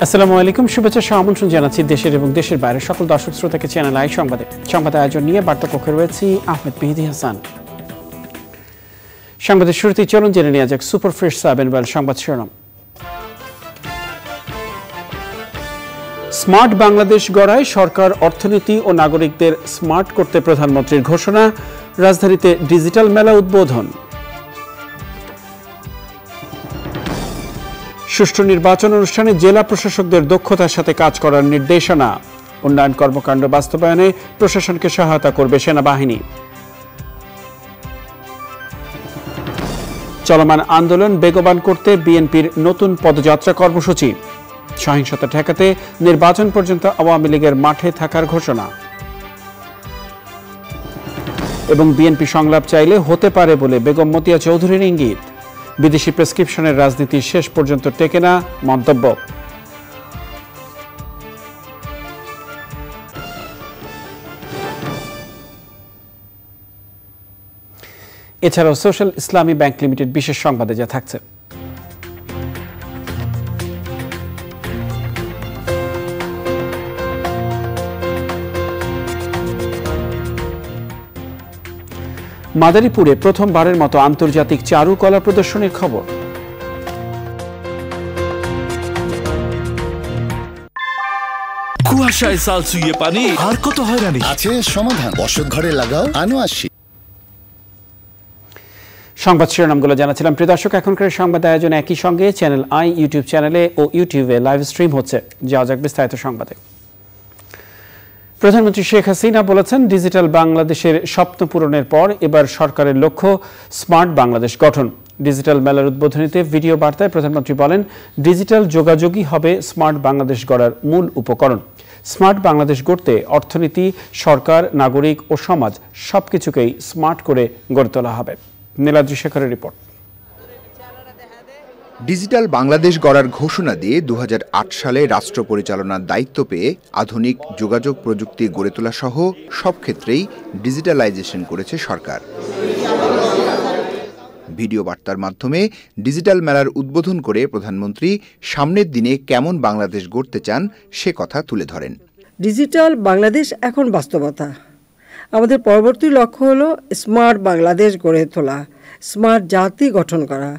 আসসালামু আলাইকুম, শুভেচ্ছা সহ আমন্ত্রণ জানাচ্ছি দেশের এবং দেশের বাইরের সকল দর্শক শ্রোতাকে চ্যানেল আই সংবাদে। সংবাদ আয়োজন নিয়ে বার্তা কক্ষে রয়েছি আহমেদ মেহেদী হাসান। সংবাদের শুরুতেই চলুন জেনে নেওয়া যাক সুপার ফ্রেশ সাবেনওয়েল সংবাদ শিরোনাম। স্মার্ট বাংলাদেশ গড়ায় সরকার, অর্থনীতি ও নাগরিকদের স্মার্ট করতে প্রধানমন্ত্রীর ঘোষণা। রাজধানীতে ডিজিটাল মেলা উদ্বোধন। সুষ্ঠু নির্বাচন অনুষ্ঠানে জেলা প্রশাসকদের দক্ষতার সাথে কাজ করার নির্দেশনা। উন্নয়ন কর্মকাণ্ড বাস্তবায়নে প্রশাসনকে সহায়তা করবে সেনাবাহিনী। চলমান আন্দোলন বেগবান করতে বিএনপির নতুন পদযাত্রা কর্মসূচি। সহিংসতা ঠেকাতে নির্বাচন পর্যন্ত আওয়ামী লীগের মাঠে থাকার ঘোষণা। এবং বিএনপি সংলাপ চাইলে হতে পারে বলে বেগম মতিয়া চৌধুরীর ইঙ্গিত। বিদেশি প্রেসক্রিপশনের রাজনীতি শেষ পর্যন্ত টেকে না, মন্তব্য। এছাড়াও সোশ্যাল ইসলামী ব্যাংক লিমিটেড বিশেষ সংবাদে যা থাকছে। মাদারীপুরে প্রথমবারের মতো আন্তর্জাতিক চারুকলা প্রদর্শনীর খবর। কুয়াশায় সাল ছুঁয়ে পানি আর কত হয়রানি আছে সমাধান। বসত ঘরে লাগাও, আনো আসি। সংবাদ শিরোনামগুলো জানাচ্ছিলাম। প্রিয় দর্শক, এখনকার সংবাদ আয়োজন একই সঙ্গে চ্যানেল আই ইউটিউব চ্যানেলে ও ইউটিউবে লাইভ স্ট্রিম হচ্ছে। যাওয়া যাক বিস্তারিত সংবাদে। প্রধানমন্ত্রী শেখ হাসিনা বলেছেন, ডিজিটাল বাংলাদেশের স্বপ্ন পূরণের পর এবার সরকারের লক্ষ্য স্মার্ট বাংলাদেশ গঠন। ডিজিটাল মেলার উদ্বোধনীতে ভিডিও বার্তায় প্রধানমন্ত্রী বলেন, ডিজিটাল যোগাযোগই হবে স্মার্ট বাংলাদেশ গড়ার মূল উপকরণ। স্মার্ট বাংলাদেশ গড়তে অর্থনীতি, সরকার, নাগরিক ও সমাজ সবকিছুকেই স্মার্ট করে গড়ে তোলা হবে। নীলাদ্রি শেখরের রিপোর্ট। ডিজিটাল বাংলাদেশ গড়ার ঘোষণা দিয়ে 2008 সালে রাষ্ট্র পরিচালনার দায়িত্ব পেয়ে আধুনিক যোগাযোগ প্রযুক্তি গড়ে তোলা সহ সব ক্ষেত্রেই ডিজিটালাইজেশন করেছে সরকার। ভিডিও বার্তার মাধ্যমে ডিজিটাল মেলার উদ্বোধন করে প্রধানমন্ত্রী সামনের দিনে কেমন বাংলাদেশ গড়তে চান সে কথা তুলে ধরেন। ডিজিটাল বাংলাদেশ এখন বাস্তবতা। আমাদের পরবর্তী লক্ষ্য হলো স্মার্ট বাংলাদেশ গড়ে তোলা, স্মার্ট জাতি গঠন করা।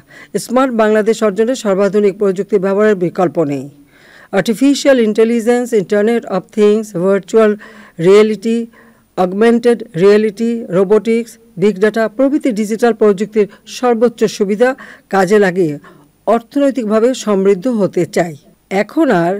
স্মার্ট বাংলাদেশ অর্জনে সর্বাধুনিক প্রযুক্তি ব্যবহারের বিকল্প নেই। Artificial intelligence, internet of things, virtual reality, augmented reality, robotics, big data প্রভৃতি ডিজিটাল প্রযুক্তির সর্বোচ্চ সুবিধা কাজে লাগিয়ে অর্থনৈতিকভাবে সমৃদ্ধ হতে চাই। এখন আর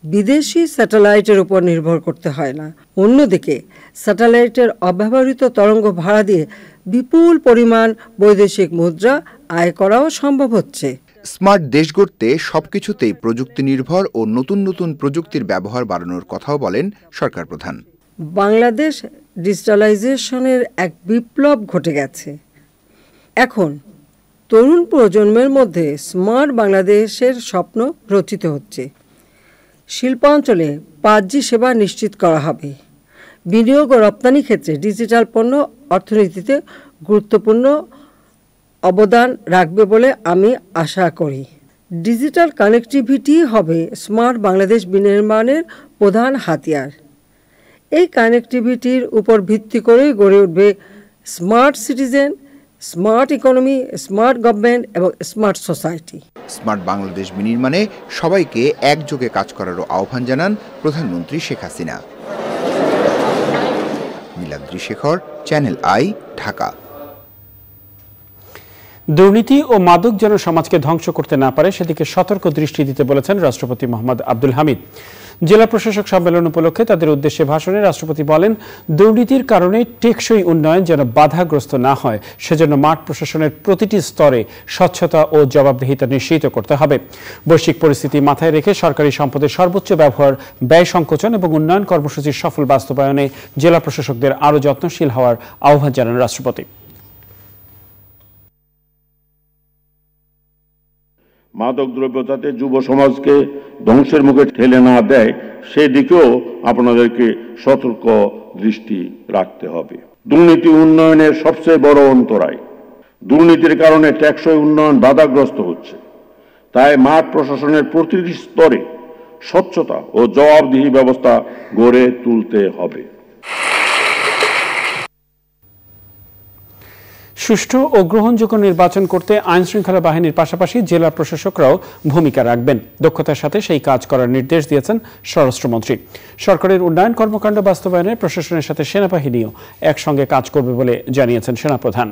বিদেশি স্যাটেলাইটের উপর নির্ভর করতে হয় না। অন্যদিকে স্যাটেলাইটের অব্যবহৃত তরঙ্গ ভাড়া দিয়ে বিপুল পরিমাণ বৈদেশিক মুদ্রা আয় করাও সম্ভব হচ্ছে। স্মার্ট দেশ গড়তে সবকিছুতেই প্রযুক্তি নির্ভর ও নতুন নতুন প্রযুক্তির ব্যবহার বাড়ানোর কথাও বলেন সরকার প্রধান। বাংলাদেশ ডিজিটালাইজেশনের এক বিপ্লব ঘটে গেছে। এখন তরুণ প্রজন্মের মধ্যে স্মার্ট বাংলাদেশের স্বপ্ন রচিত হচ্ছে। শিল্পাঞ্চলে 5G সেবা নিশ্চিত করা হবে। বিনিয়োগ ও রপ্তানি ক্ষেত্রে ডিজিটাল পণ্য অর্থনীতিতে গুরুত্বপূর্ণ অবদান রাখবে বলে আমি আশা করি। ডিজিটাল কানেক্টিভিটি হবে স্মার্ট বাংলাদেশ বিনির্মাণের প্রধান হাতিয়ার। এই কানেক্টিভিটির উপর ভিত্তি করেই গড়ে উঠবে smart citizen, smart economy, smart government এবং স্মার্ট সোসাইটি। স্মার্ট বাংলাদেশ বিনির্মাণে সবাইকে একযোগে কাজ করারও আহ্বান জানান প্রধানমন্ত্রী শেখ হাসিনা। Niladri Shekhar, channel I, Dhaka. দুর্নীতি ও মাদক যেন সমাজকে ধ্বংস করতে না পারে সেদিকে সতর্ক দৃষ্টি দিতে বলেছেন রাষ্ট্রপতি মোহাম্মদ আব্দুল হামিদ। জেলা প্রশাসক সম্মেলন উপলক্ষে তাদের উদ্দেশ্যে ভাষণে রাষ্ট্রপতি বলেন, দুর্নীতির কারণে টেকসই উন্নয়ন যেন বাধাগ্রস্ত না হয় সেজন্য মাঠ প্রশাসনের প্রতিটি স্তরে স্বচ্ছতা ও জবাবদিহিতা নিশ্চিত করতে হবে। বৈশ্বিক পরিস্থিতি মাথায় রেখে সরকারি সম্পদের সর্বোচ্চ ব্যবহার, ব্যয় সংকোচন এবং উন্নয়ন কর্মসূচির সফল বাস্তবায়নে জেলা প্রশাসকদের আরও যত্নশীল হওয়ার আহ্বান জানান রাষ্ট্রপতি। মাদক দ্রব্য যাতে যুব সমাজকে ধ্বংসের মুখে ঠেলে না দেয় সেদিকেও আপনাদেরকে সতর্ক দৃষ্টি রাখতে হবে। দুর্নীতি উন্নয়নের সবচেয়ে বড় অন্তরায়। দুর্নীতির কারণে টেকসই উন্নয়ন বাধাগ্রস্ত হচ্ছে। তাই মাঠ প্রশাসনের প্রতিটি স্তরে স্বচ্ছতা ও জবাবদিহি ব্যবস্থা গড়ে তুলতে হবে। সুষ্ঠু ও গ্রহণযোগ্য নির্বাচন করতে আইন শৃঙ্খলা বাহিনীর পাশাপাশি জেলা প্রশাসকরাও ভূমিকা রাখবেন। দক্ষতার সাথে সেই কাজ করার নির্দেশ দিয়েছেন স্বরাষ্ট্রমন্ত্রী। সরকারের উন্নয়ন কর্মকাণ্ড বাস্তবায়নে প্রশাসনের সাথে সেনাবাহিনীও একসঙ্গে কাজ করবে বলে জানিয়েছেন সেনাপ্রধান।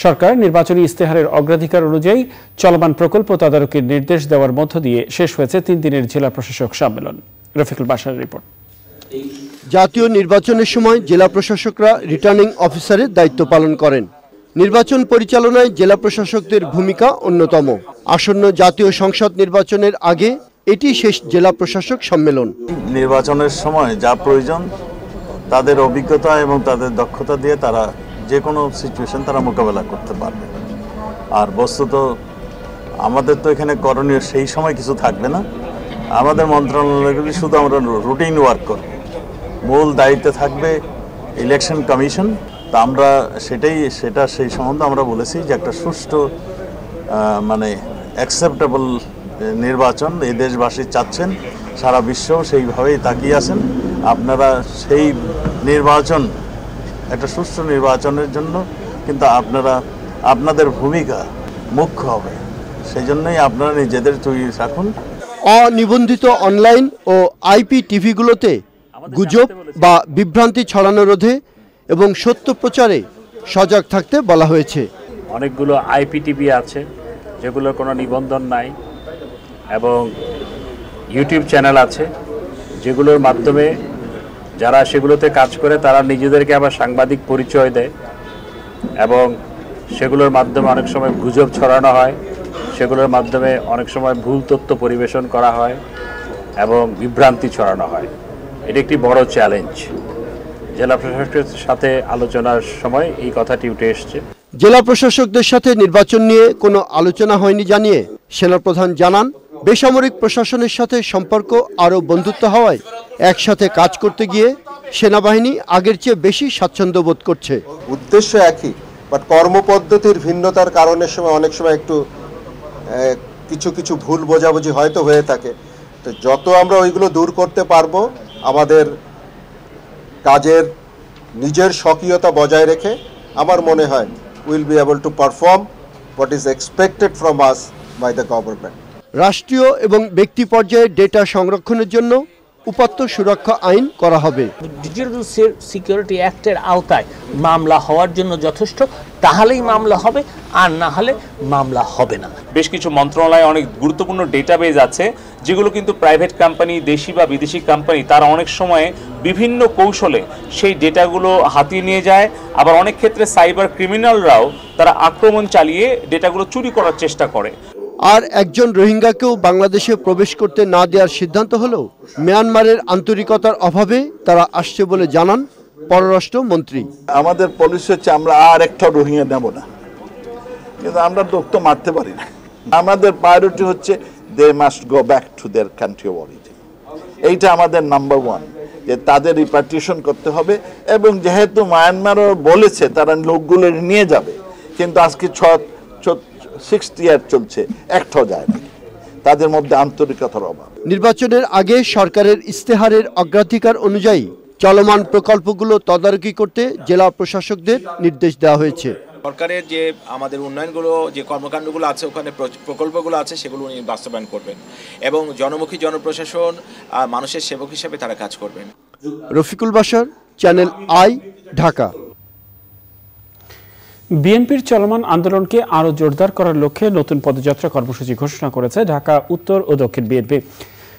সরকার নির্বাচনী ইস্তেহারের অগ্রাধিকার অনুযায়ী চলমান প্রকল্প তদারকির নির্দেশ দেওয়ার মধ্য দিয়ে শেষ হয়েছে 3 দিনের জেলা প্রশাসক সম্মেলন। রফিকুল বাশারের রিপোর্ট। জাতীয় নির্বাচনের সময় জেলা প্রশাসকরা রিটার্নিং অফিসারের দায়িত্ব পালন করেন। নির্বাচন পরিচালনায় জেলা প্রশাসকদের ভূমিকা অন্যতম। আসন্ন জাতীয় সংসদ নির্বাচনের আগে এটি শেষ জেলা প্রশাসক সম্মেলন। নির্বাচনের সময় যা প্রয়োজন তাদের অভিজ্ঞতা এবং তাদের দক্ষতা দিয়ে তারা যে কোনো সিচুয়েশন তারা মোকাবেলা করতে পারবে। আর বস্তুত আমাদের তো এখানে করণীয় সেই সময় কিছু থাকবে না। আমাদের মন্ত্রণালয়গুলি শুধু আমরা রুটিন ওয়ার্ক করব। মূল দায়িত্বে থাকবে ইলেকশন কমিশন। তা আমরা সেটা সেই সম্বন্ধে আমরা বলেছি যে একটা সুষ্ঠু অ্যাকসেপ্টেবল নির্বাচন এই দেশবাসী চাচ্ছেন, সারা বিশ্ব সেইভাবেই তাকিয়ে আছেন। আপনারা সেই নির্বাচন একটা সুষ্ঠু নির্বাচনের জন্য কিন্তু আপনাদের ভূমিকা মুখ্য হবে। সেই জন্যই আপনারা নিজেদের তৈরি রাখুন। অনিবন্ধিত অনলাইন ও আইপি টিভিগুলোতে গুজব বা বিভ্রান্তি ছড়ানো রোধে এবং সত্য প্রচারে সজাগ থাকতে বলা হয়েছে। অনেকগুলো আইপিটিভি আছে যেগুলোর কোনো নিবন্ধন নাই এবং ইউটিউব চ্যানেল আছে যেগুলোর মাধ্যমে যারা সেগুলোতে কাজ করে তারা নিজেদেরকে আবার সাংবাদিক পরিচয় দেয় এবং সেগুলোর মাধ্যমে অনেক সময় গুজব ছড়ানো হয়, সেগুলোর মাধ্যমে অনেক সময় ভুল তথ্য পরিবেশন করা হয় এবং বিভ্রান্তি ছড়ানো হয়। এটি একটি বড় চ্যালেঞ্জ। জেলা প্রশাসকের সাথে আলোচনার সময় এই কথাটি উঠে এসছে। জেলা প্রশাসকদের সাথে নির্বাচন নিয়ে কোনো আলোচনা হয়নি জানিয়ে সেনাপ্রধান জানান, বেসামরিক প্রশাসনের সাথে সম্পর্ক আরও বন্ধুত্ব হওয়ায় একসাথে কাজ করতে গিয়ে সেনাবাহিনী আগের চেয়ে বেশি স্বাচ্ছন্দ্য বোধ করছে। উদ্দেশ্য একই, বাট কর্মপদ্ধতির ভিন্নতার কারণে অনেক সময় একটু কিছু ভুল বোঝাবুঝি হয়তো হয়ে থাকে। তো যত আমরা ওইগুলো দূর করতে পারবো, আমাদের কাজের নিজের স্বকীয়তা বজায় রেখে আমার মনে হয় will be able to perform what is expected from us by the government. রাষ্ট্রীয় এবং ব্যক্তি পর্যায়ে ডেটা সংরক্ষণের জন্য উপাত্ত সুরক্ষা আইন করা হবে। ডিজিটাল সিকিউরিটি অ্যাক্টের আওতায় মামলা হওয়ার জন্য যথেষ্ট, তাহলেই মামলা হবে, আর না হলে মামলা হবে না। বেশ কিছু মন্ত্রণালয়ে অনেক গুরুত্বপূর্ণ ডেটাবেজ আছে যেগুলো কিন্তু প্রাইভেট কোম্পানি, দেশি বা বিদেশি কোম্পানি, তারা অনেক সময় বিভিন্ন কৌশলে সেই ডেটাগুলো হাতিয়ে নিয়ে যায়। আবার অনেক ক্ষেত্রে সাইবার ক্রিমিনালরাও তারা আক্রমণ চালিয়ে ডেটাগুলো চুরি করার চেষ্টা করে। আর একজন রোহিঙ্গাকেও বাংলাদেশে প্রবেশ করতে না দেওয়ার সিদ্ধান্ত হলেও মিয়ানমারের আন্তরিকতার অভাবে তারা আসছে বলে জানান পররাষ্ট্রমন্ত্রী। আমাদের পলিসি হচ্ছে আমরা আর একটা রোহিঙ্গা নেব না, কিন্তু আমরা তো মারতে পারি না। আমাদের প্রায়োরিটি হচ্ছে they must go back to their country of origin. এইটা আমাদের নাম্বার 1, যে তাদের রিপার্টিশন করতে হবে। এবং যেহেতু মায়ানমারও বলেছে তারা লোকগুলো নিয়ে যাবে, কিন্তু আজকে 60 ইয়ার চলছে, একটাও যায় না। তাদের মধ্যে আন্তরিকতার অভাব। নির্বাচনের আগে সরকারের ইস্তেহারের অগ্রাধিকার অনুযায়ী চলমান প্রকল্পগুলো তদারকি করতে জেলা প্রশাসকদের নির্দেশ দেওয়া হয়েছে। সরকারের যে আমাদের উন্নয়নগুলো, যে কর্মকাণ্ডগুলো আছে, ওখানে প্রকল্পগুলো আছে, সেগুলো উনি বাস্তবায়ন করবেন এবং জনমুখী জনপ্রশাসন, মানুষের সেবক হিসেবে তারা কাজ করবেন। Rafiqul Bashar, channel I, Dhaka. বিএনপির চলমান আন্দোলনকে আরও জোরদার করার লক্ষ্যে নতুন পদযাত্রা কর্মসূচি ঘোষণা করেছে ঢাকা উত্তর ও দক্ষিণ বিএনপি।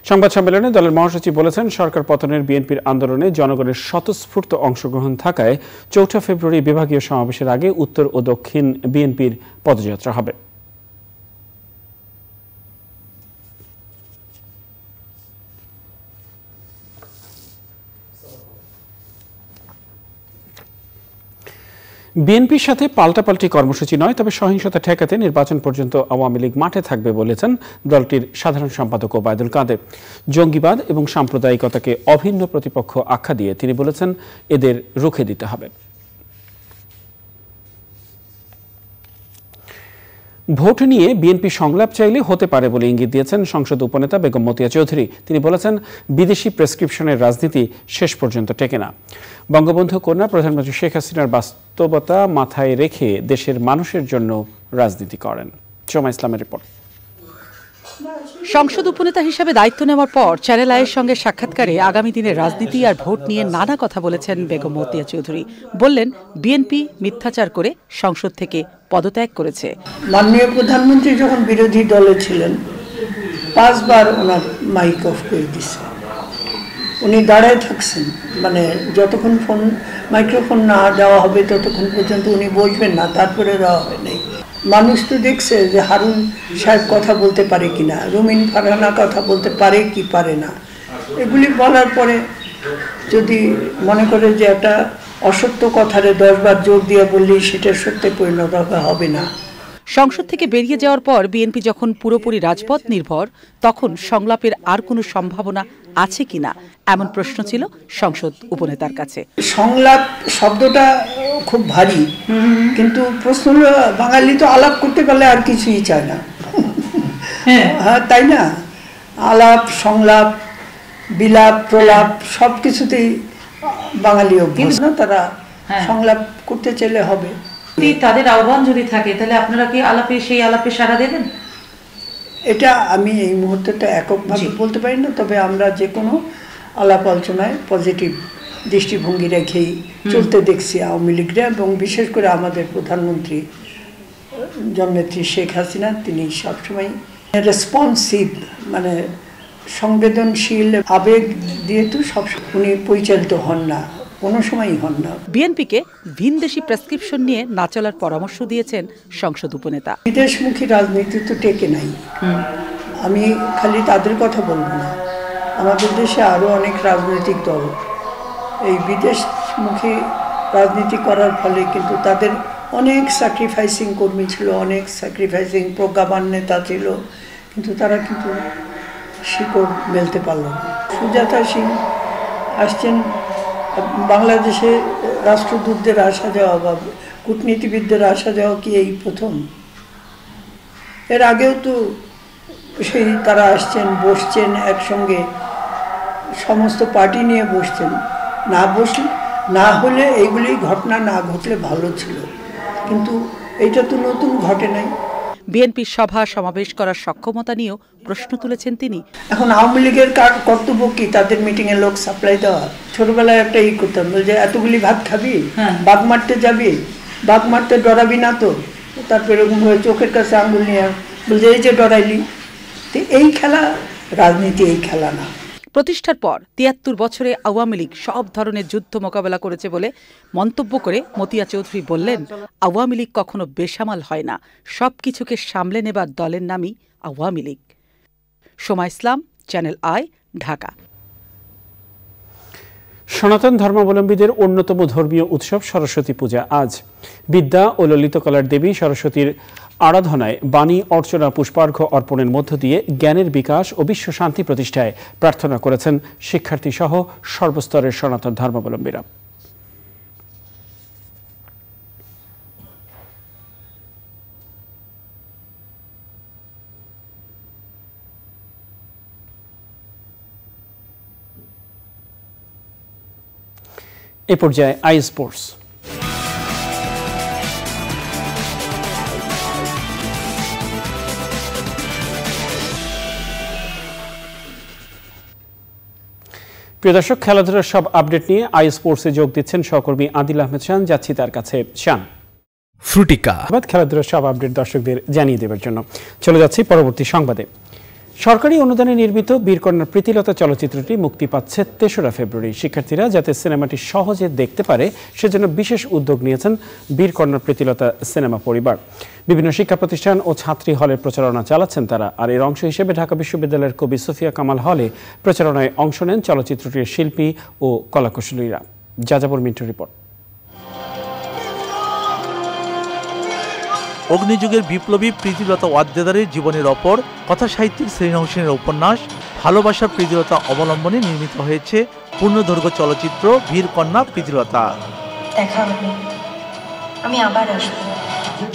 সংবাদ সম্মেলনে দলের মহাসচিব বলেছেন, সরকার পতনের বিএনপির আন্দোলনে জনগণের স্বতঃস্ফূর্ত অংশগ্রহণ থাকায় 4 ফেব্রুয়ারি বিভাগীয় সমাবেশের আগে উত্তর ও দক্ষিণ বিএনপির পদযাত্রা হবে। বিএনপির সাথে পাল্টাপাল্টি কর্মসূচি নয়, তবে সহিংসতা ঠেকাতে নির্বাচন পর্যন্ত আওয়ামী লীগ মাঠে থাকবে বলেছেন দলটির সাধারণ সম্পাদক ওবায়দুল কাদের। জঙ্গিবাদ এবং সাম্প্রদায়িকতাকে অভিন্ন প্রতিপক্ষ আখ্যা দিয়ে তিনি বলেছেন, এদের রুখে দিতে হবে। ভোট নিয়ে বিএনপি সংলাপ চাইলে হতে পারে বলে ইঙ্গিত দিয়েছেন সংসদ উপনেতা বেগম মতিয়া চৌধুরী। তিনি বলেছেন, বিদেশি প্রেসক্রিপশনের রাজনীতি শেষ পর্যন্ত টেকে না। বঙ্গবন্ধু কন্যা প্রধানমন্ত্রী শেখ হাসিনার বাস্তবতা মাথায় রেখে দেশের মানুষের জন্য রাজনীতি করেন। সোমা ইসলামের রিপোর্ট। সংসদ উপনেতা হিসেবে দায়িত্ব নেওয়ার পর চ্যানেল আইয়ের সঙ্গে সাক্ষাৎকারে আগামী দিনের রাজনীতি আর ভোট নিয়ে নানা কথা বলেছেন বেগম মতিয়া চৌধুরী। বললেন, বিএনপি মিথ্যাচার করে সংসদ থেকে পদত্যাগ করেছে। মাননীয় প্রধানমন্ত্রী যখন বিরোধী দলে ছিলেন 5 বার ওনার মাইক অফ করে দিছে। উনি দাঁড়ায় থাকছেন, মানে যতক্ষণ মাইক্রোফোন না দেওয়া হবে ততক্ষণ পর্যন্ত উনি বসবেন না, তারপরে দেওয়া হয় নাই। মানুষ তো দেখছে যে হারুন সাহেব কথা বলতে পারে কিনা, রুমিন ফারহানা কথা বলতে পারে কি পারে না। এগুলি বলার পরে যদি মনে করে যে একটা অসত্য কথারে 10 বার জোর দিয়ে বললেই সেটা সত্যে পরিণত হবে না। সংসদ থেকে বেরিয়ে যাওয়ার পর বিএনপি যখন পুরোপুরি রাজপথ নির্ভর, তখন সংলাপের আর কোনো সম্ভাবনা আছে কিনা এমন প্রশ্ন ছিল সংসদ উপনেতার কাছে। সংলাপ শব্দটা খুব ভারী, কিন্তু প্রশ্ন হলো বাঙালি তো আলাপ করতে পারলে আর কিছুই চায় না। হ্যাঁ, তাই না? আলাপ, সংলাপ, বিলাপ, প্রলাপ সবকিছুতেই বাঙালি অভ্যস্ত। তারা সংলাপ করতে চাইলে হবে। তাদের আহ্বান যদি থাকে তাহলে আপনারা কি সেই আলাপে সাড়া দেবেন? এটা আমি এই মুহূর্তেটা এককভাবে বলতে পারি না, তবে আমরা যে কোনো আলাপ আলোচনায় পজিটিভ দৃষ্টিভঙ্গি রেখেই চলতে দেখছি আওয়ামী লীগরা, এবং বিশেষ করে আমাদের প্রধানমন্ত্রী জননেত্রী শেখ হাসিনা, তিনি সবসময় রেসপন্সিভ, মানে সংবেদনশীল, আবেগ দিয়ে তো সব উনি পরিচালিত হন না, কোনো সময়ই হন না। বিএনপিকে ভিনদেশি প্রেসক্রিপশন নিয়ে না চলার পরামর্শ দিয়েছেন সংসদ উপনেতা। বিদেশমুখী রাজনীতি তো টেকে নাই। আমি খালি তাদের কথা বলবো না, আমাদের দেশে আরও অনেক রাজনৈতিক দল এই বিদেশমুখী রাজনীতি করার ফলে কিন্তু তাদের অনেক স্যাক্রিফাইসিং কর্মী ছিল, অনেক স্যাক্রিফাইসিং প্রজ্ঞাবান নেতা ছিল, কিন্তু তারা কিন্তু শিকড় মেলতে পারল না। সুজাতা সিং আসছেন, বাংলাদেশে রাষ্ট্রদূতদের আসা যাওয়া বা কূটনীতিবিদদের আসা যাওয়া কি এই প্রথম? এর আগেও তো সেই তারা আসছেন, বসছেন একসঙ্গে, সমস্ত পার্টি নিয়ে বসছেন। না হলে এইগুলি ঘটনা না ঘটলে ভালো ছিল, কিন্তু এইটা তো নতুন ঘটে নাই। বিএনপির সভা সমাবেশ করার সক্ষমতা নিয়েও প্রশ্ন তুলেছেন তিনি। এখন আওয়ামী লীগের কর্তব্য কি? তাদের মিটিংয়ে লোক সাপ্লাই দেওয়া? ছোটবেলায় একটা করতাম, যে এতগুলি ভাত খাবি, বাঘ মারতে যাবি, বাঘ মারতে ডরাবি না তো? তারপর এরকম হয়ে চোখের কাছে আঙুল নিয়ে বলছে এই যে ডরাইলি। তো এই খেলা রাজনীতি, এই খেলা না। প্রতিষ্ঠার পর ৭৩ বছরে আওয়ামী লীগ সব ধরনের যুদ্ধ মোকাবেলা করেছে বলে মন্তব্য করে মতিয়া চৌধুরী বললেন, আওয়ামী লীগ কখনো বেসামাল হয় না, সবকিছুকে সামলে নেবার দলের নামই আওয়ামী লীগ। সোমা ইসলাম, চ্যানেল আই, ঢাকা। সনাতন ধর্মাবলম্বীদের অন্যতম ধর্মীয় উৎসব সরস্বতী পূজা আজ। বিদ্যা ও ললিতকলার দেবী সরস্বতীর আরাধনায় বাণী, অর্চনা, পুষ্পার্ঘ্য অর্পণের মধ্য দিয়ে জ্ঞানের বিকাশ ও বিশ্ব শান্তি প্রতিষ্ঠায় প্রার্থনা করেছেন শিক্ষার্থী সহ সর্বস্তরের সনাতন ধর্মাবলম্বীরা। এ পর্যায়ে আই স্পোর্টস। প্রিয় দর্শক, খেলাধুলার সব আপডেট নিয়ে আই স্পোর্টসে যোগ দিচ্ছেন সহকর্মী আদিল আহমেদ শান। যাচ্ছি তার কাছে। শান, ফ্রুটিকা খেলাধুলার সব আপডেট দর্শকদের জানিয়ে দেওয়ার জন্য চলে যাচ্ছি পরবর্তী সংবাদে। সরকারি অনুদানে নির্মিত বীরকন্যার প্রীতিলতা চলচ্চিত্রটি মুক্তি পাচ্ছে ৩রা ফেব্রুয়ারি। শিক্ষার্থীরা যাতে সিনেমাটি সহজে দেখতে পারে সেজন্য বিশেষ উদ্যোগ নিয়েছেন বীরকন্যার প্রীতিলতা সিনেমা পরিবার। বিভিন্ন শিক্ষা প্রতিষ্ঠান ও ছাত্রী হলের প্রচারণা চালাচ্ছেন তারা। আর এর অংশ হিসেবে ঢাকা বিশ্ববিদ্যালয়ের কবি সুফিয়া কামাল হলে প্রচারণায় অংশ নেন চলচ্চিত্রটির শিল্পী ও কলাকুশলীরা। যাযাবর মিন্টু রিপোর্ট। অগ্নিযুগের বিপ্লবী প্রীতিলতা ওয়াদ্দেদারের জীবনের ওপর কথা সাহিত্যিক সেলিনা হোসেনের উপন্যাস ভালোবাসার প্রীতিলতা অবলম্বনে নির্মিত হয়েছে পূর্ণদৈর্ঘ্য চলচ্চিত্র বীরকন্যা প্রীতিলতা। দেখা হবে, আমি আবার আসবো।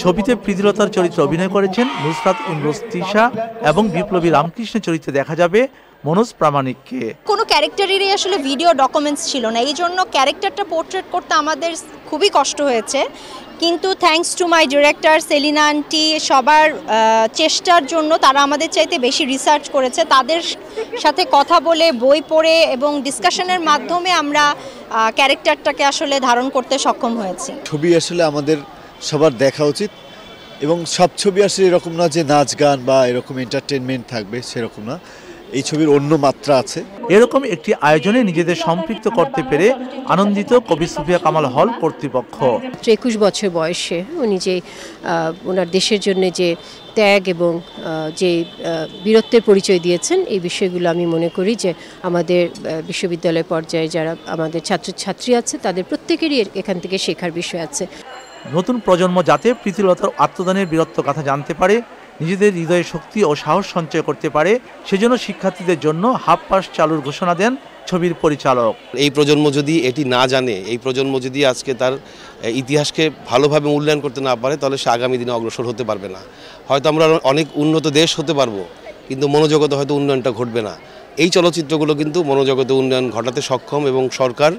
ছবিতে প্রীতিলতার চরিত্রে অভিনয় করেছেন নুসরাত ইমরোজ তিশা এবং বিপ্লবী রামকৃষ্ণের চরিত্রে দেখা যাবে মনোজ প্রামাণিককে। কোনো ক্যারেক্টারেরই আসলে ভিডিও ডকুমেন্টস ছিল না, এই জন্য ক্যারেক্টারটা পোর্ট্রেট করতে আমাদের খুবই কষ্ট হয়েছে। কিন্তু thanks to my director Selina aunty, সবার চেষ্টার জন্য তারা আমাদের চাইতে বেশি রিসার্চ করেছে। তাদের সাথে কথা বলে, বই পড়ে এবং ডিসকাশনের মাধ্যমে আমরা ক্যারেক্টারটাকে আসলে ধারণ করতে সক্ষম হয়েছি। ছবি আসলে আমাদের সবার দেখা উচিত এবং সব ছবি আসলে এরকম না যে নাচ গান বা এরকম এন্টারটেনমেন্ট থাকবে, সেরকম না। এই ছবির অন্য মাত্রা আছে। এরকম একটি আয়োজনে নিজেদের সম্পৃক্ত করতে পেরে আনন্দিত কবি সুফিয়া কামাল হল কর্তৃপক্ষ। 21 বছর বয়সে উনি যে ওনার দেশের জন্য যে ত্যাগ এবং যে বীরত্বের পরিচয় দিয়েছেন, এই বিষয়গুলো আমি মনে করি যে আমাদের বিশ্ববিদ্যালয় পর্যায়ে যারা আমাদের ছাত্রছাত্রী আছে তাদের প্রত্যেকেরই এখান থেকে শেখার বিষয় আছে। নতুন প্রজন্ম যাতে প্রীতিলতার আত্মদানের বীরত্ব কথা জানতে পারে, নিজেদের হৃদয়ে শক্তি ও সাহস সঞ্চয় করতে পারে, সেজন্য শিক্ষার্থীদের জন্য হাফ পাস চালুর ঘোষণা দেন ছবির পরিচালক। এই প্রজন্ম যদি এটি না জানে, এই প্রজন্ম যদি আজকে তার ইতিহাসকে ভালোভাবে মূল্যায়ন করতে না পারে, তাহলে সে আগামী দিনে অগ্রসর হতে পারবে না। হয়তো আমরা অনেক উন্নত দেশ হতে পারবো, কিন্তু মনোজগতে হয়তো উন্নয়নটা ঘটবে না। এই চলচ্চিত্রগুলো কিন্তু মনোজগতে উন্নয়ন ঘটাতে সক্ষম এবং সরকার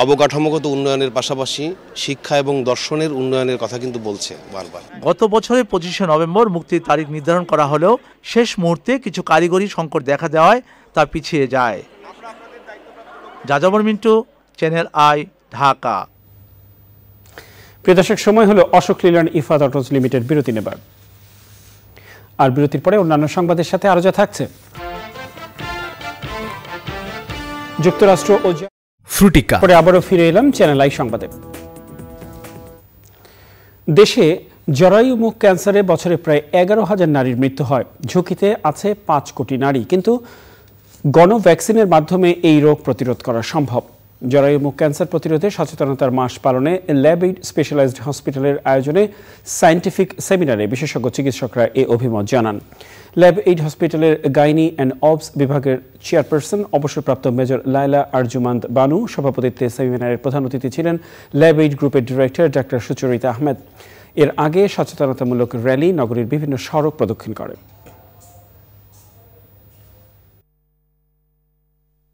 অবকাঠামোগত উন্নয়নের পাশাপাশি শিক্ষা এবং দর্শনের উন্নয়নের কথা কিন্তু বলছে বারবার। গত বছরের 25শে নভেম্বর মুক্তির তারিখ নির্ধারণ করা হলেও শেষ মুহূর্তে কিছু কারিগরি সংকট দেখা দেওয়ায় তা পিছিয়ে যায়। যাযাবর মিন্টু, চ্যানেল আই, ঢাকা। প্রিয় দর্শক, সময় হলো Ashok Leyland Ifad autos limited বিরতি নেবার। আর বিরতির পরে অন্যান্য সংবাদের সাথে আরো যা থাকছে। যুক্তরাষ্ট্র ও ফ্রুটিকা পরে আবারও ফিরে এলাম চ্যানেল আই সংবাদে। দেশে জরায়ু মুখ ক্যান্সারে বছরে প্রায় 11,000 নারীর মৃত্যু হয়। ঝুঁকিতে আছে 5 কোটি নারী, কিন্তু গণভ্যাকসিনের মাধ্যমে এই রোগ প্রতিরোধ করা সম্ভব। জরায়ু মুখ ক্যান্সার প্রতিরোধে সচেতনতার মাস পালনে ল্যাব এইড স্পেশালাইজড হসপিটালের আয়োজনে সায়েন্টিফিক সেমিনারে বিশেষজ্ঞ চিকিৎসকরা এ অভিমত জানান। ল্যাব এইড হসপিটালের গাইনি অ্যান্ড অবস বিভাগের চেয়ারপারসন অবসরপ্রাপ্ত মেজর লায়লা আরজুমান্দ বানু সভাপতিত্বে সেমিনারের প্রধান অতিথি ছিলেন ল্যাব এইড গ্রুপের ডিরেক্টর ডাক্তার সুচরিতা আহমেদ। এর আগে সচেতনতামূলক র্যালি নগরীর বিভিন্ন সড়ক প্রদক্ষিণ করে।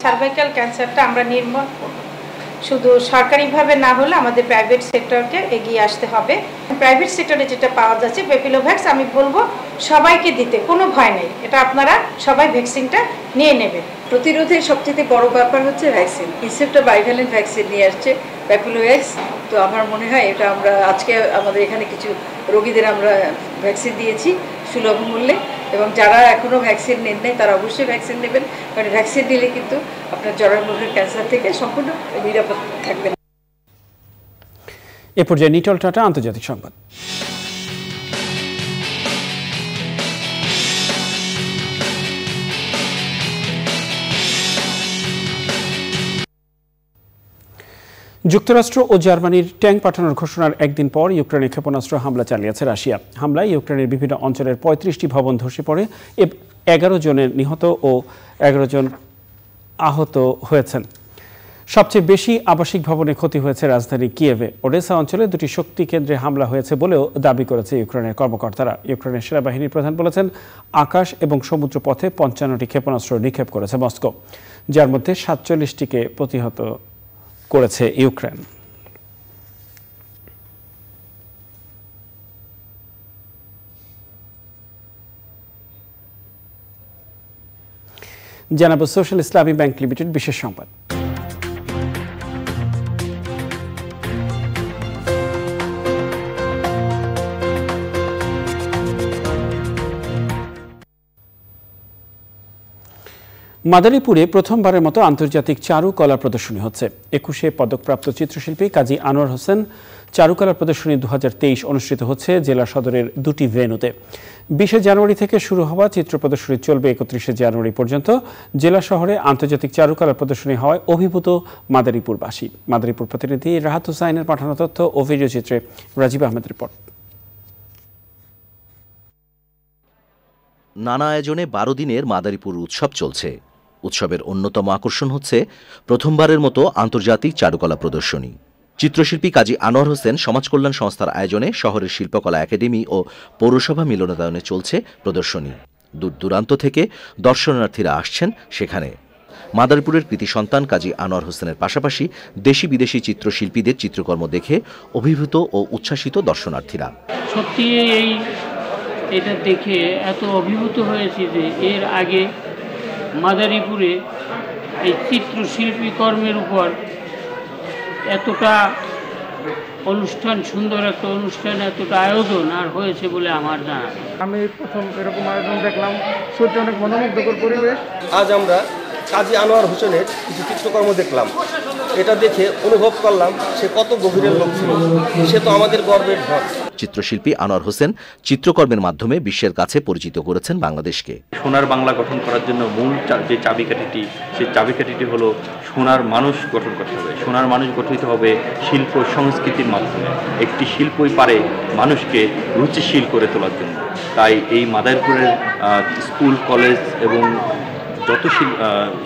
সার্ভাইকাল ক্যান্সারটা আমরা নির্মূল করব, শুধু সরকারিভাবে না হলে আমাদের প্রাইভেট সেক্টরকে এগিয়ে আসতে হবে। প্রাইভেট সেক্টরে যেটা পাওয়া যাচ্ছে পেপিলোভ্যাক্স, আমি বলবো সবাইকে দিতে, কোনো ভয় নেই, এটা আপনারা সবাই ভ্যাকসিনটা নিয়ে নেবেন। প্রতিরোধের সবচেয়ে বড় ব্যাপার হচ্ছে ভ্যাকসিন। ইনসেপ্টা বাইভ্যালেন্ট ভ্যাকসিন নিয়ে আসছে প্যাপিলোভ্যাক্স। তো আমার মনে হয় এটা আমরা আজকে আমাদের এখানে কিছু রোগীদের আমরা ভ্যাকসিন দিয়েছি সুলভ মূল্যে, এবং যারা এখনও ভ্যাকসিন নেন নাই তারা অবশ্যই ভ্যাকসিন নেবেন, কারণ ভ্যাকসিন নিলে কিন্তু আপনার জরায়ু মুখের ক্যান্সার থেকে সম্পূর্ণ নিরাপদ থাকবেন। এ পর্যায়ে নিটল টাটা আন্তর্জাতিক সংবাদ। যুক্তরাষ্ট্র ও জার্মানির ট্যাঙ্ক পাঠানোর ঘোষণার একদিন পর ইউক্রেনে ক্ষেপণাস্ত্র হামলা চালিয়েছে রাশিয়া। হামলায় ইউক্রেনের বিভিন্ন অঞ্চলের 35টি ভবন ধসে পড়ে, 11 জনের নিহত ও 11 জন আহত হয়েছেন। সবচেয়ে বেশি আবাসিক ভবনে ক্ষতি হয়েছে রাজধানী কিয়েভে। ওডেসা অঞ্চলে 2টি শক্তি কেন্দ্রে হামলা হয়েছে বলেও দাবি করেছে ইউক্রেনের কর্মকর্তারা। ইউক্রেনের সেনাবাহিনীর প্রধান বলেছেন, আকাশ এবং সমুদ্র পথে 55টি ক্ষেপণাস্ত্র নিক্ষেপ করেছে মস্কো, যার মধ্যে 47টিকে প্রতিহত করেছে ইউক্রেন। জানাবো সোশ্যাল ইসলামী ব্যাংক লিমিটেড বিশেষ সংবাদ। মাদারীপুরে প্রথমবারের মতো আন্তর্জাতিক চারুকলা প্রদর্শনী হচ্ছে। 21শে পদকপ্রাপ্ত চিত্রশিল্পী কাজী আনোয়ার হোসেন চারুকলা প্রদর্শনী 2023 অনুষ্ঠিত হচ্ছে জেলা সদরের 2টি ভেন্যুতে। 20শে জানুয়ারি থেকে শুরু হওয়া চিত্র প্রদর্শনী চলবে 31শে জানুয়ারি পর্যন্ত। জেলা শহরে আন্তর্জাতিক চারুকলা প্রদর্শনী হওয়ায় অভিভূত মাদারীপুরবাসী। মাদারীপুর প্রতিনিধি রাহাত হুসাইনের পাঠানো তথ্য ও ভিডিও চিত্রে রাজীব আহমেদ রিপোর্ট। নানা আয়োজনে 12 দিনের মাদারীপুর উৎসব চলছে। উৎসবের অন্যতম আকর্ষণ হচ্ছে প্রথমবারের মতো আন্তর্জাতিক চারুকলা প্রদর্শনী। চিত্রশিল্পী কাজী আনোয়ার হোসেন সমাজ কল্যাণ সংস্থার আয়োজনে শহরের শিল্পকলা একাডেমি ও পৌরসভা মিলনায়তনে চলছে প্রদর্শনী। দূর দূরান্ত থেকে দর্শনার্থীরা আসছেন সেখানে। মাদারীপুরের কৃতি সন্তান কাজী আনোয়ার হোসেনের পাশাপাশি দেশি বিদেশি চিত্রশিল্পীদের চিত্রকর্ম দেখে অভিভূত ও উচ্ছ্বাসিত দর্শনার্থীরা। সত্যি এটা দেখে এত অভিভূত হয়েছি যে এর আগে মাদারীপুরে এই চিত্রশিল্পী কর্মের উপর এতটা অনুষ্ঠান, সুন্দর একটা অনুষ্ঠান, এতটা আয়োজন আর হয়েছে বলে আমার জানা। আমি প্রথম এরকম আয়োজন দেখলাম, সত্যি অনেক মনোমুগ্ধকর পরিবেশ। আজ আমরা কাজী আনোয়ার হোসেনের কিছু চিত্রকর্ম দেখলাম। এটা দেখে অনুভব করলাম সে কত গভীরের লোক ছিল, সে তো আমাদের গর্বের ধন। চিত্রশিল্পী আনোয়ার হোসেন চিত্রকর্মের মাধ্যমে বিশ্বের কাছে পরিচিত করেছেন বাংলাদেশকে। সোনার বাংলা গঠন করার জন্য মূল যে চাবিকাঠিটি, সেই চাবিকাঠিটি হলো সোনার মানুষ গঠন করতে হবে। সোনার মানুষ গঠিত হবে শিল্প সংস্কৃতির মাধ্যমে। একটি শিল্পই পারে মানুষকে রুচিশীল করে তোলার জন্য। তাই এই মাদারীপুরের স্কুল, কলেজ এবং যত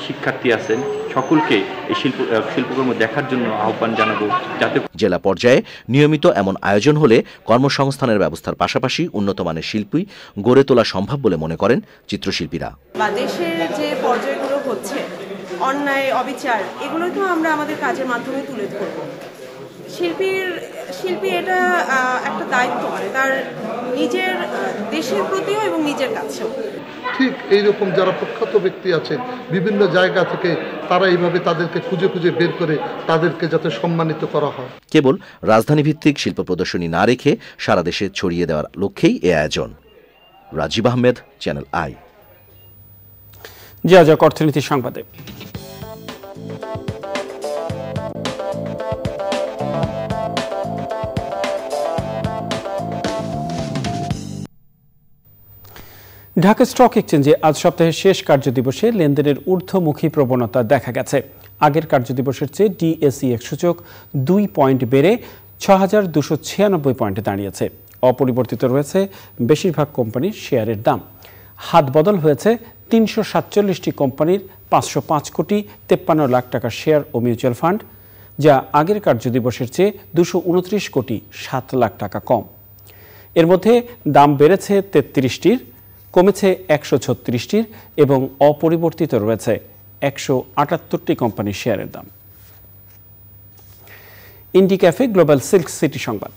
শিক্ষার্থী আছেন সকলকে এই শিল্পকর্ম দেখার জন্য আহ্বান জানাবো, যাতে জেলা পর্যায়ে নিয়মিত এমন আয়োজন হলে কর্মসংস্থানের ব্যবস্থার পাশাপাশি উন্নত মানের শিল্পী গড়ে তোলা সম্ভব বলে মনে করেন চিত্রশিল্পীরা। দেশের যে পর্যায়গুলো হচ্ছে, অন্যায়, অবিচার, এগুলো তো আমরা আমাদের কাজের মাধ্যমে তুলে ধরবো। শিল্পী এটা একটা দায়িত্ব, মানে তার নিজের দেশের প্রতিও এবং নিজের কাছেও। ঠিক এইরকম যারা প্রখ্যাত ব্যক্তি আছেন বিভিন্ন জায়গা থেকে, তারা এইভাবে তাদেরকে খুঁজে খুঁজে বের করে তাদেরকে যাতে সম্মানিত করা হয়। কেবল রাজধানী ভিত্তিক শিল্প প্রদর্শনী না রেখে সারা দেশে ছড়িয়ে দেওয়ার লক্ষ্যেই এ আয়োজন। Rajib Ahmed, channel I. যাক অর্থনীতি সংবাদে। ঢাকা স্টক এক্সচেঞ্জে আজ সপ্তাহের শেষ কার্যদিবসে লেনদেনের ঊর্ধ্বমুখী প্রবণতা দেখা গেছে। আগের কার্যদিবসের চেয়ে ডিএসইএক্স সূচক 2 পয়েন্ট বেড়ে ৬,২৯৬ পয়েন্টে দাঁড়িয়েছে। অপরিবর্তিত রয়েছে বেশিরভাগ কোম্পানির শেয়ারের দাম। হাত বদল হয়েছে ৩৪৭টি কোম্পানির ৫০৫ কোটি ৫৩ লাখ টাকার শেয়ার ও মিউচুয়াল ফান্ড, যা আগের কার্যদিবসের চেয়ে ২২৯ কোটি ৭ লাখ টাকা কম। এর মধ্যে দাম বেড়েছে ৩৩টির, কমেছে ১৩৬টির এবং অপরিবর্তিত রয়েছে ১৭৮টি কোম্পানির শেয়ারের দাম। ইন্ডি ক্যাফে গ্লোবাল সিল্ক সিটি সংবাদ।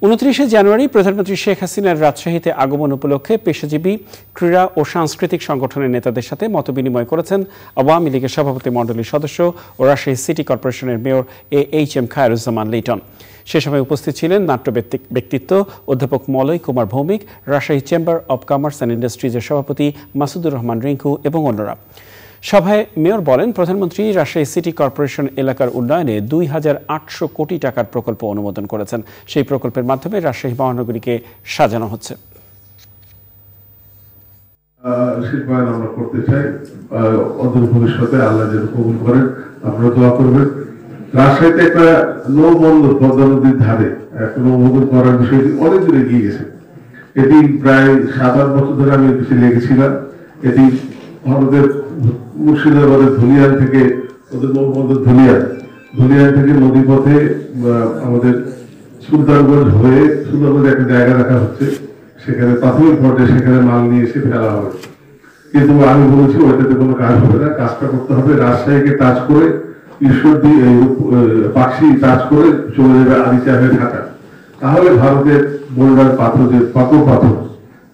উনত্রিশে জানুয়ারি প্রধানমন্ত্রী শেখ হাসিনার রাজশাহীতে আগমন উপলক্ষে পেশাজীবী, ক্রীড়া ও সাংস্কৃতিক সংগঠনের নেতাদের সাথে মতবিনিময় করেছেন আওয়ামী লীগের সভাপতি মণ্ডলীর সদস্য ও রাজশাহী সিটি কর্পোরেশনের মেয়র AHM খায়রুজ্জামান লিটন। সে সময় উপস্থিত ছিলেন নাট্য ব্যক্তিত্ব অধ্যাপক Malay Kumar Bhowmik, Rajshahi chamber of commerce and ইন্ডাস্ট্রিজের সভাপতি মাসুদুর রহমান রিঙ্কু এবং অন্যরা। সভায় মেয়র বলেন, প্রধানমন্ত্রী রাজশাহী সিটি কর্পোরেশন এলাকার উন্নয়নে ২৮০০ কোটি টাকার প্রকল্প অনুমোদন করেছেন। সেই প্রকল্পের মাধ্যমে রাজশাহী মহানগরীকে সাজানো হচ্ছে। শিল্পায়ন আমরা করতে চাই, অদূর ভবিষ্যতে আল্লাহ যেন কবুল করেন, আপনারা দোয়া করবেন। রাজশাহীতে একটা নৌবন্দর পদ্মা নদীর ধারে একটা নৌবন্দর করার বিষয়টি অনেক দূরে এগিয়ে গেছে। এটি প্রায় ৭-৮ বছর ধরে আমি বেশি লেগেছিলাম। এটি ভারতের মুর্শিদাবাদের ধুলিয়ান থেকে, ওদের নৌবন্দর ধুলিয়ান থেকে নদীপথে আমাদের সুলতানগঞ্জ হয়ে সুন্দরবনে একটা জায়গা রাখা হচ্ছে, সেখানে প্রাথমিক পর্যায়ে সেখানে মাল নিয়ে এসে ফেলা হবে। কিন্তু আমি বলেছি ওইটাতে কোনো কাজ হবে না, কাজটা করতে হবে রাজশাহীকে টাচ করে, ঈশ্বরদী পাকশি টাচ করে চলে যাবে আরিচা হয়ে ঢাকা। তাহলে ভারতের বোল্ডার পাথর, যে পাথর,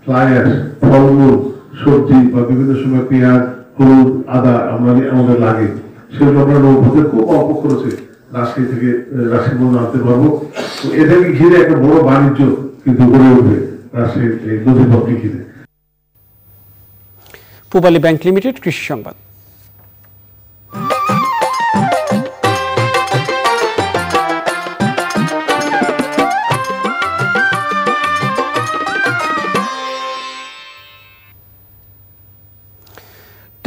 ফ্লাই অ্যাশ, ফলমূল, সবজি বা বিভিন্ন সময় পেঁয়াজ, হলুদ, আদা আমাদের লাগে, সেগুলো আমরা নৌপথে খুব অল্প খরচে রাজশাহী থেকে রাজশাহী পর্যন্ত আনতে পারবো। তো এটাকে ঘিরে একটা বড় বাণিজ্য কিন্তু গড়ে উঠবে রাজশাহীর এই নদীপথকে ঘিরে। পূবালী ব্যাংক লিমিটেড কৃষি সংবাদ।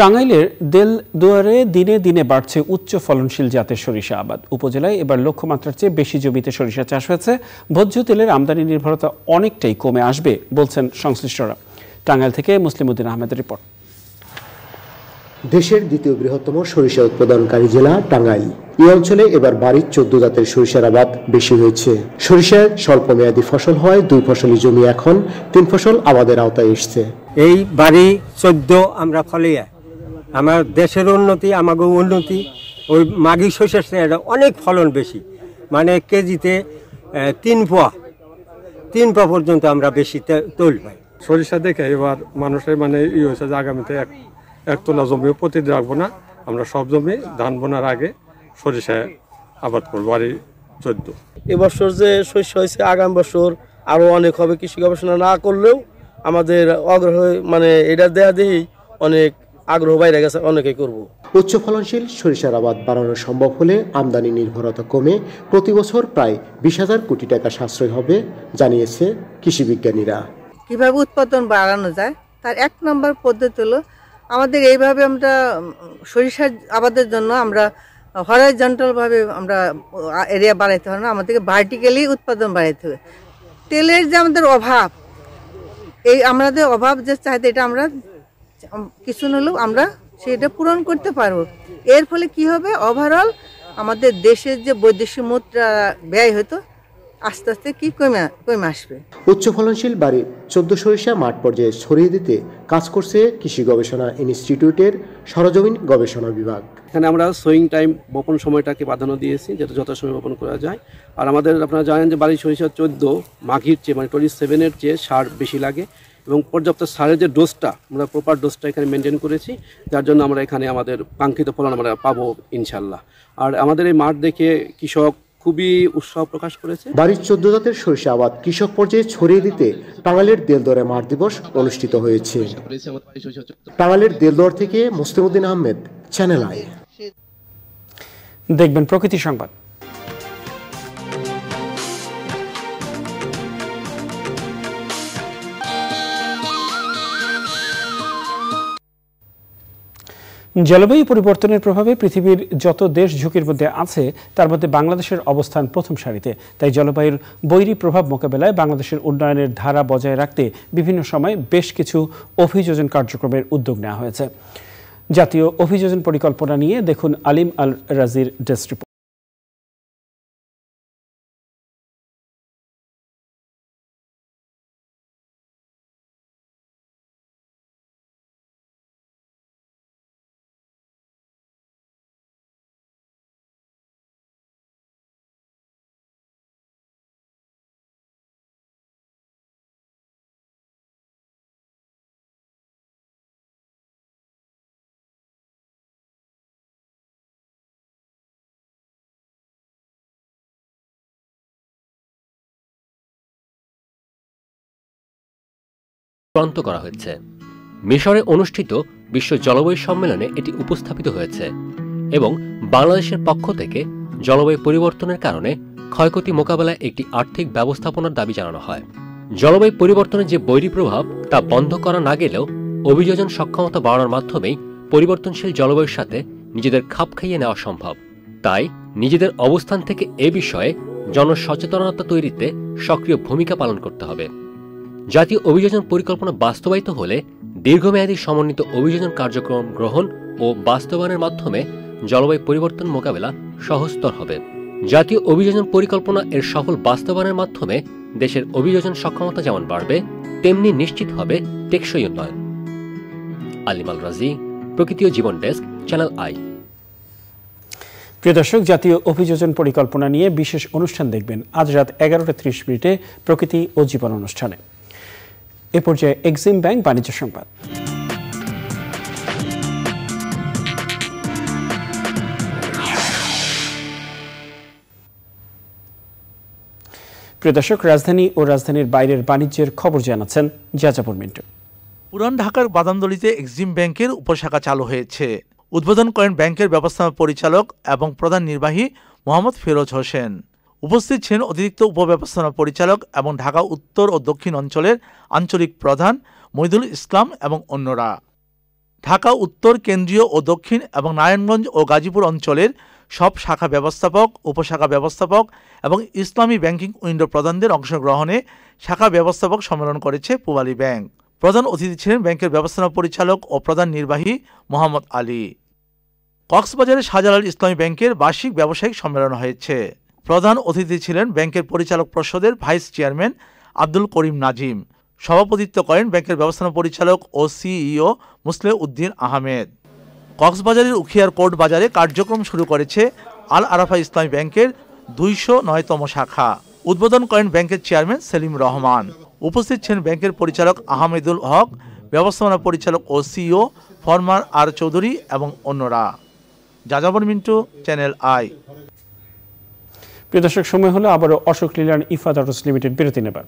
টাঙ্গাইলের দেলদুয়ারে দিনে দিনে বাড়ছে উচ্চ ফলনশীল জাতের সরিষা আবাদ। উপজেলায় এবার লক্ষ্যমাত্রার চেয়ে বেশি জমিতে সরিষা চাষ হয়েছে। ভোজ্য তেলের আমদানি নির্ভরতা অনেকটাই কমে আসবে বলছেন সংশ্লিষ্টরা। টাঙ্গাইল থেকে মুসলিম উদ্দিন আহমেদের রিপোর্ট। দেশের দ্বিতীয় বৃহত্তম সরিষা উৎপাদনকারী জেলা টাঙ্গাইল। এই অঞ্চলে এবার বাড়ির 14 জাতের সরিষার আবাদ বেশি হয়েছে। সরিষার স্বল্প মেয়াদী ফসল হয় 2 ফসলি জমি এখন 3 ফসল আবাদের আওতায় এসছে। এই বাড়ি 14 আমরা ফলিয়া আমার দেশের উন্নতি, আমাকে উন্নতি। ওই মাঘী সরিষার চেয়ে অনেক ফলন বেশি, মানে কেজিতে 3 পোয়া পর্যন্ত আমরা বেশি তোল পাই। সরিষা দেখে এবার মানুষের মানে হয়েছে যে আগামীতে এক তোলা জমিও প্রতিদিন রাখবো না, আমরা সব জমি ধান বোনার আগে সরিষায় আবাদ করবো। বাড়ি 14 এবছর যে শস্য হয়েছে আগামী বছর আরো অনেক হবে। কৃষি গবেষণা না করলেও আমাদের আগ্রহ মানে এটা দেয়া দিয়েই অনেক আগ্রহ বাইরে গেছে, অনেকেই করব। উচ্চ ফলনশীল সরিষার আবাদ বাড়ানো সম্ভব হলে আমদানি নির্ভরতা কমে প্রতি বছর প্রায় 20,000 কোটি টাকা সাশ্রয় হবে জানিয়েছে কৃষি বিজ্ঞানীরা। কিভাবে উৎপাদন বাড়ানো যায় তার 1 নম্বর পদ্ধতি হলো আমাদের এইভাবে আমরা সরিষা আবাদের জন্য আমরা হরাইজন্টাল ভাবে আমরা এরিয়া বাড়াইতে হবে না, আমাদেরকে ভার্টিক্যালি উৎপাদন বাড়াইতে হবে। তেলের যে আমাদের অভাব, এই আমাদের অভাব যে চাহিদা এটা আমরা কিছু হলেও আমরা সেটা পূরণ করতে পারবো। এর ফলে কি হবে, ওভারঅল আমাদের দেশের যে বৈদেশিক মুদ্রা ব্যয় হতো আস্তে আস্তে কি কমে আসবে। উচ্চ ফলনশীল বাড়ি 14 সরিষা মাঠ পর্যায়ে ছড়িয়ে দিতে কাজ করছে কৃষি গবেষণা ইনস্টিটিউটের সরজমিন গবেষণা বিভাগ। এখানে আমরা সোয়িং টাইম বপন সময়টাকে প্রাধান্য দিয়েছি, যেটা যথাসময়ে বপন করা যায়। আর আমাদের আপনারা জানেন যে বাড়ি সরিষা 14 মাঘির চেয়ে মানে 27-এর চেয়ে সার বেশি লাগে এবং পর্যাপ্ত সারের যে ডোজটা আমরা প্রপার ডোজটা এখানে মেনটেন করেছি, যার জন্য আমরা এখানে আমাদের কাঙ্ক্ষিত ফলন আমরা পাবো ইনশাল্লাহ। আর আমাদের এই মাঠ দেখে কৃষক খুবই উৎসাহ প্রকাশ করেছে। বাড়ির 14 জাতের সরিষা আবাদ কৃষক পর্যায়ে ছড়িয়ে দিতে টাঙ্গাইলের দেলদুয়ারে মাঠ দিবস অনুষ্ঠিত হয়েছে। টাঙ্গাইলের দেলদুয়ার থেকে মুসলিম উদ্দিন আহমেদ, চ্যানেল আই। দেখবেন প্রকৃতি সংবাদ। জলবায়ু পরিবর্তনের প্রভাবে পৃথিবীর যত দেশ ঝুঁকির মধ্যে আছে তার মধ্যে বাংলাদেশের অবস্থান প্রথম সারিতে। তাই জলবায়ুর বৈরী প্রভাব মোকাবেলায় বাংলাদেশের উন্নয়নের ধারা বজায় রাখতে বিভিন্ন সময় বেশ কিছু অভিযোজন কার্যক্রমের উদ্যোগ নেওয়া হয়েছে। জাতীয় অভিযোজন পরিকল্পনা নিয়ে দেখুন আলিম আল রাজির ডেস্ক রিপোর্ট। চূড়ান্ত করা হয়েছে। মিশরে অনুষ্ঠিত বিশ্ব জলবায়ু সম্মেলনে এটি উপস্থাপিত হয়েছে এবং বাংলাদেশের পক্ষ থেকে জলবায়ু পরিবর্তনের কারণে ক্ষয়ক্ষতি মোকাবেলায় একটি আর্থিক ব্যবস্থাপনার দাবি জানানো হয়। জলবায়ু পরিবর্তনের যে বৈরী প্রভাব তা বন্ধ করা না গেলেও অভিযোজন সক্ষমতা বাড়ানোর মাধ্যমেই পরিবর্তনশীল জলবায়ুর সাথে নিজেদের খাপ খাইয়ে নেওয়া সম্ভব। তাই নিজেদের অবস্থান থেকে এ বিষয়ে জনসচেতনতা তৈরিতে সক্রিয় ভূমিকা পালন করতে হবে। জাতীয় অভিযোজন পরিকল্পনা বাস্তবায়িত হলে দীর্ঘমেয়াদী সমন্বিত অভিযোজন কার্যক্রম গ্রহণ ও বাস্তবায়নের মাধ্যমে জলবায়ু পরিবর্তন মোকাবেলা সহজতর হবে। জাতীয় অভিযোজন পরিকল্পনা এর সফল বাস্তবায়নের মাধ্যমে দেশের অভিযোজন সক্ষমতা যেমন বাড়বে তেমনি নিশ্চিত হবে টেকসই উন্নয়ন। আলিম আল রাজি, প্রকৃতি ও জীবন ডেস্ক, চ্যানেল আই। প্রিয় দর্শক, জাতীয় অভিযোজন পরিকল্পনা নিয়ে বিশেষ অনুষ্ঠান দেখবেন আজ রাত 11:30 প্রকৃতি ও জীবন অনুষ্ঠানে। এ পর্যায়ে এক্সিম ব্যাংক বাণিজ্য সংবাদ। প্রিয় দর্শক, রাজধানী ও রাজধানীর বাইরের বাণিজ্যের খবর জানাচ্ছেন যাযাবর মিন্টু। পুরান ঢাকার বাদামদলিতে এক্সিম ব্যাংকের উপশাখা চালু হয়েছে। উদ্বোধন করেন ব্যাংকের ব্যবস্থাপনা পরিচালক এবং প্রধান নির্বাহী মোহাম্মদ ফিরোজ হোসেন। উপস্থিত ছিলেন অতিরিক্ত উপব্যবস্থাপনা পরিচালক এবং ঢাকা উত্তর ও দক্ষিণ অঞ্চলের আঞ্চলিক প্রধান মহিদুল ইসলাম এবং অন্যরা। ঢাকা উত্তর, কেন্দ্রীয় ও দক্ষিণ এবং নারায়ণগঞ্জ ও গাজীপুর অঞ্চলের সব শাখা ব্যবস্থাপক, উপশাখা ব্যবস্থাপক এবং ইসলামী ব্যাংকিং উইন্ডো প্রধানদের অংশগ্রহণে শাখা ব্যবস্থাপক সম্মেলন করেছে পূবালী ব্যাংক। প্রধান অতিথি ছিলেন ব্যাংকের ব্যবস্থাপনা পরিচালক ও প্রধান নির্বাহী মোহাম্মদ আলী। কক্সবাজারের শাহজালাল ইসলামী ব্যাংকের বার্ষিক ব্যবসায়িক সম্মেলন হয়েছে। প্রধান অতিথি ছিলেন ব্যাংকের পরিচালক পর্ষদের ভাইস চেয়ারম্যান আব্দুল করিম নাজিম। সভাপতিত্ব করেন ব্যাংকের ব্যবস্থাপনা পরিচালক ও সিইও মুসলেহ উদ্দিন আহমেদ। কক্সবাজারের উখিয়ার কোর্ট বাজারে কার্যক্রম শুরু করেছে আল আরাফা ইসলামী ব্যাংকের 209তম শাখা। উদ্বোধন করেন ব্যাংকের চেয়ারম্যান সেলিম রহমান। উপস্থিত ছিলেন ব্যাংকের পরিচালক আহমেদুল হক, ব্যবস্থাপনা পরিচালক ও সিইও ফরমান আর চৌধুরী এবং অন্যরা। যাযাবর মিন্টু, চ্যানেল আই। প্রিয় দর্শক, সময় হলো আবারও অশোক লীলান ইফাত অটোস লিমিটেড বিরতি নেবার।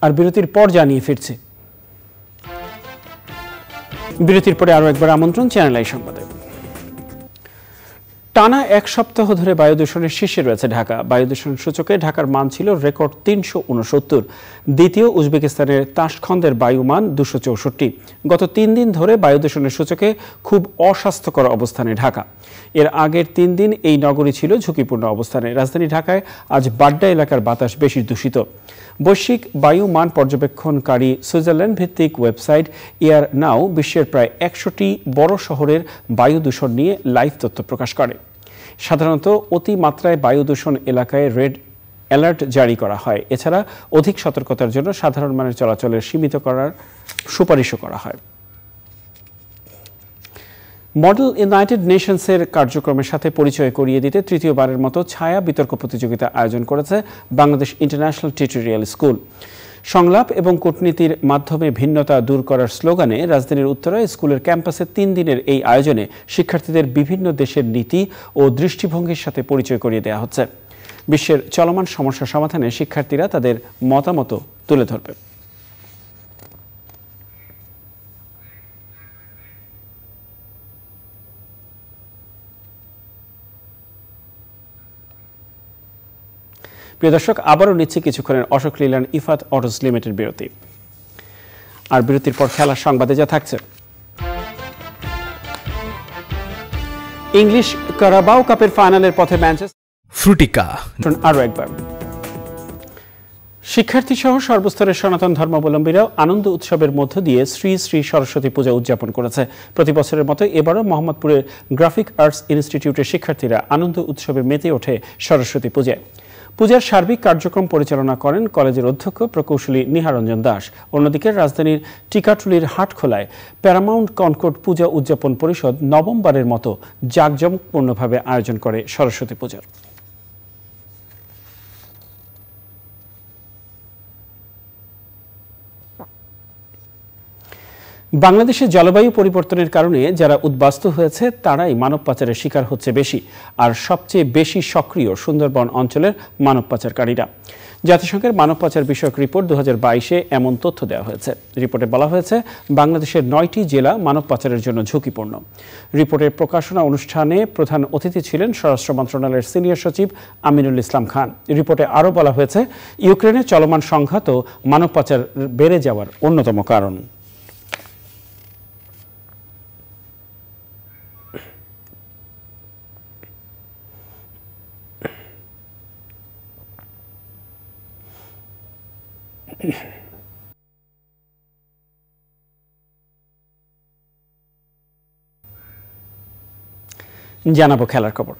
আর বিরতির পর জানিয়ে ফিরছি। বিরতির পরে আরো একবার আমন্ত্রণ চ্যানেল আই সংবাদে। টানা এক সপ্তাহ ধরে বায়ু দূষণের শীর্ষে রয়েছে ঢাকা। বায়ু দূষণ সূচকে ঢাকার মান ছিল রেকর্ড 369। দ্বিতীয় উজবেকিস্তানের তাশখন্দের বায়ু মান 264। গত 3 দিন ধরে বায়ু দূষণের সূচকে খুব অস্বাস্থ্যকর অবস্থানে ঢাকা। এর আগের 3 দিন এই নগরী ছিল ঝুঁকিপূর্ণ অবস্থানে। রাজধানী ঢাকায় আজ বাড্ডা এলাকার বাতাস বেশি দূষিত। বৈশ্বিক বায়ু মান পর্যবেক্ষণকারী সুইজারল্যান্ড ভিত্তিক ওয়েবসাইট এয়ার নাও বিশ্বের প্রায় 100টি বড় শহরের বায়ু দূষণ নিয়ে লাইভ তথ্য প্রকাশ করে। সাধারণত অতিমাত্রায় বায়ু দূষণ এলাকায় রেড অ্যালার্ট জারি করা হয়। এছাড়া অধিক সতর্কতার জন্য সাধারণ মানের চলাচলের সীমিত করার সুপারিশও করা হয়। মডেল ইউনাইটেড নেশনসের কার্যক্রমের সাথে পরিচয় করিয়ে দিতে তৃতীয়বারের মতো ছায়া বিতর্ক প্রতিযোগিতা আয়োজন করেছে বাংলাদেশ ইন্টারন্যাশনাল টিউটোরিয়াল স্কুল। সংলাপ এবং কূটনীতির মাধ্যমে ভিন্নতা দূর করার স্লোগানে রাজধানীর উত্তরায় স্কুলের ক্যাম্পাসে 3 দিনের এই আয়োজনে শিক্ষার্থীদের বিভিন্ন দেশের নীতি ও দৃষ্টিভঙ্গির সাথে পরিচয় করিয়ে দেওয়া হচ্ছে। বিশ্বের চলমান সমস্যা সমাধানে শিক্ষার্থীরা তাদের মতামত তুলে ধরবে। প্রিয় দর্শক, আবারও নিচ্ছে কিছুক্ষণের অশোক লীলান ইফাত অটোস লিমিটেড বিরতি। আর বিরতির পর খেলার সংবাদে যা থাকছে। ইংলিশ কারাবাও কাপের ফাইনালের পথে ম্যানচেস্টার ফ্রুটিকা। আরও একবার, শিক্ষার্থী সহ সর্বস্তরের সনাতন ধর্মাবলম্বীরাও আনন্দ উৎসবের মধ্য দিয়ে শ্রী শ্রী সরস্বতী পূজা উদযাপন করেছে। প্রতি বছরের মতো এবারও মোহাম্মদপুরের গ্রাফিক আর্টস ইনস্টিটিউটের শিক্ষার্থীরা আনন্দ উৎসবে মেতে ওঠে সরস্বতী পূজায়। পূজার সার্বিক কার্যক্রম পরিচালনা করেন কলেজের অধ্যক্ষ প্রকৌশলী নিহারঞ্জন দাস। অন্যদিকে রাজধানীর টিকাটুলির হাটখোলায় প্যারামাউন্ট কনকর্ড পূজা উদযাপন পরিষদ নবমবারের মতো জাঁকজমকপূর্ণভাবে আয়োজন করে সরস্বতী পূজার। বাংলাদেশে জলবায়ু পরিবর্তনের কারণে যারা উদ্বাস্তু হয়েছে তারাই মানব পাচারের শিকার হচ্ছে বেশি, আর সবচেয়ে বেশি সক্রিয় সুন্দরবন অঞ্চলের মানব পাচারকারীরা। জাতিসংঘের মানব পাচার বিষয়ক রিপোর্ট 2022-এ এমন তথ্য দেওয়া হয়েছে। রিপোর্টে বলা হয়েছে বাংলাদেশের 9টি জেলা মানব পাচারের জন্য ঝুঁকিপূর্ণ। রিপোর্টের প্রকাশনা অনুষ্ঠানে প্রধান অতিথি ছিলেন স্বরাষ্ট্র মন্ত্রণালয়ের সিনিয়র সচিব আমিনুল ইসলাম খান। রিপোর্টে আরও বলা হয়েছে ইউক্রেনে চলমান সংঘাত ও মানব পাচার বেড়ে যাওয়ার অন্যতম কারণ। জানাবো খেলার খবর।